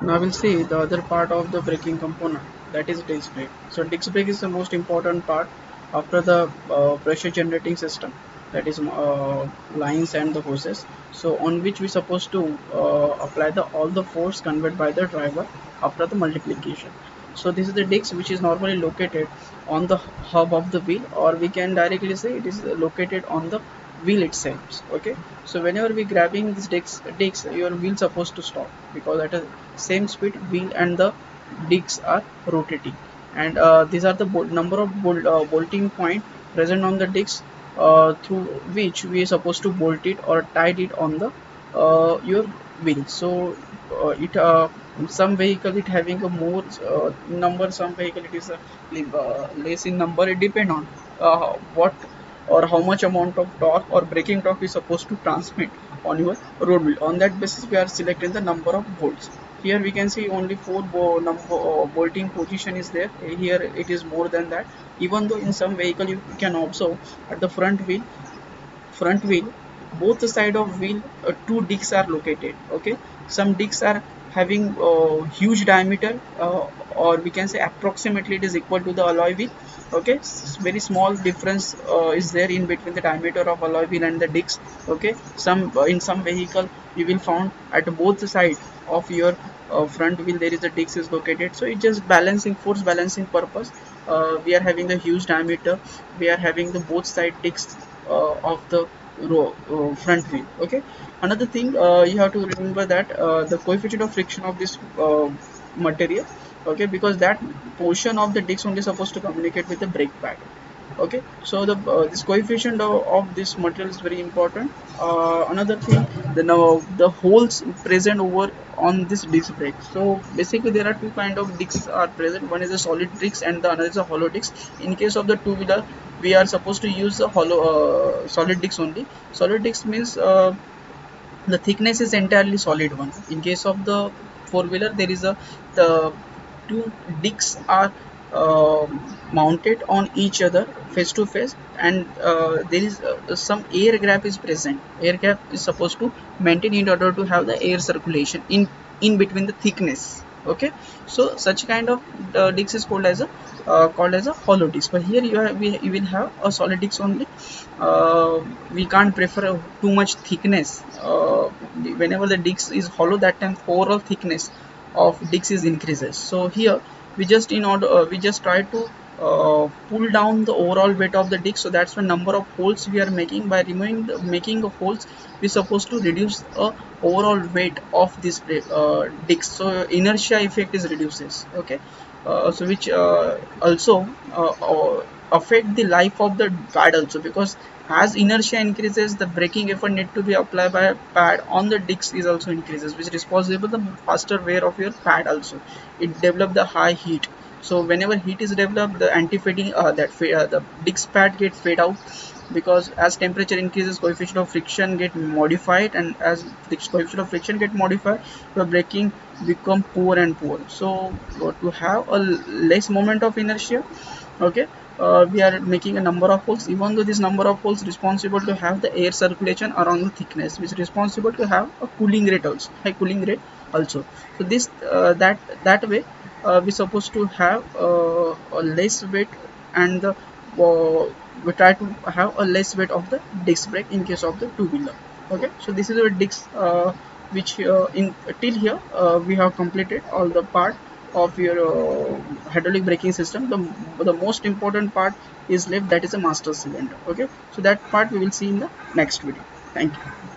Now we'll see the other part of the braking component, that is disc brake. So disc brake is the most important part after the pressure generating system, that is lines and the hoses. So on which we supposed to apply the all the force conveyed by the driver after the multiplication. So this is the disc which is normally located on the hub of the wheel, or we can directly say it is located on the wheel itself. Okay, so whenever we grabbing this discs, your wheel supposed to stop, because at a same speed wheel and the discs are rotating, and these are the number of bolting point present on the discs, through which we are supposed to bolt it or tie it on the your wheel. So it some vehicle it having a more number, some vehicle it is less in number. It depend on what or how much amount of torque or braking torque is supposed to transmit on your road wheel. On that basis we are selecting the number of bolts. Here we can see only four bolting position is there. Here it is more than that. Even though in some vehicle you can observe at the front wheel both the side of wheel, two discs are located. Okay, some discs are having huge diameter, or we can say approximately it is equal to the alloy wheel. Okay, very small difference is there in between the diameter of alloy wheel and the discs. Okay, some in some vehicle you will found at both side of your front wheel there is a disc is located. So it just balancing, force balancing purpose, we are having the huge diameter, we are having the both side discs of the front wheel. Okay, another thing you have to remember that the coefficient of friction of this material. Okay, because that portion of the disc only supposed to communicate with the brake pad. Okay, so the this coefficient of this material is very important. Another thing, the now the holes present over on this disc brake. So basically there are two kind of discs are present. One is a solid disc and the another is a hollow disc. In case of the two wheeler we are supposed to use a hollow solid disc only. Solid disc means the thickness is entirely solid one. In case of the four wheeler there is a the two discs are uh, mounted on each other face to face, and there is some air gap is present. Air gap is supposed to maintain in order to have the air circulation in between the thickness. Okay, so such kind of disc is called as a hollow disc. But here you will have a solid disc only. We can't prefer too much thickness. Whenever the disc is hollow, that time overall thickness of disc is increases. So here we just in order we just try to pull down the overall weight of the disc. So that's the number of holes we are making. By removing making of holes, we supposed to reduce overall weight of this disc, so inertia effect is reduces. Okay, so which also affect the life of the pad also, because as inertia increases the braking effort need to be applied by a pad on the disc is also increases, which is responsible the faster wear of your pad also. It develop the high heat. So whenever heat is developed, the anti-fading the disc pad get fade out, because as temperature increases coefficient of friction get modified, and as the coefficient of friction get modified the braking become poor and poor. So to have a less moment of inertia, okay, we are making a number of holes. Even though this number of holes responsible to have the air circulation around the thickness, which is responsible to have a cooling rate also, high cooling rate also. So this that way we supposed to have a less weight, and the we try to have a less weight of the disc brake in case of the two wheeler. Okay, so this is a disc which in till here we have completed all the part of your hydraulic braking system. The most important part is left, that is a master cylinder. Okay, so that part we will see in the next video. Thank you.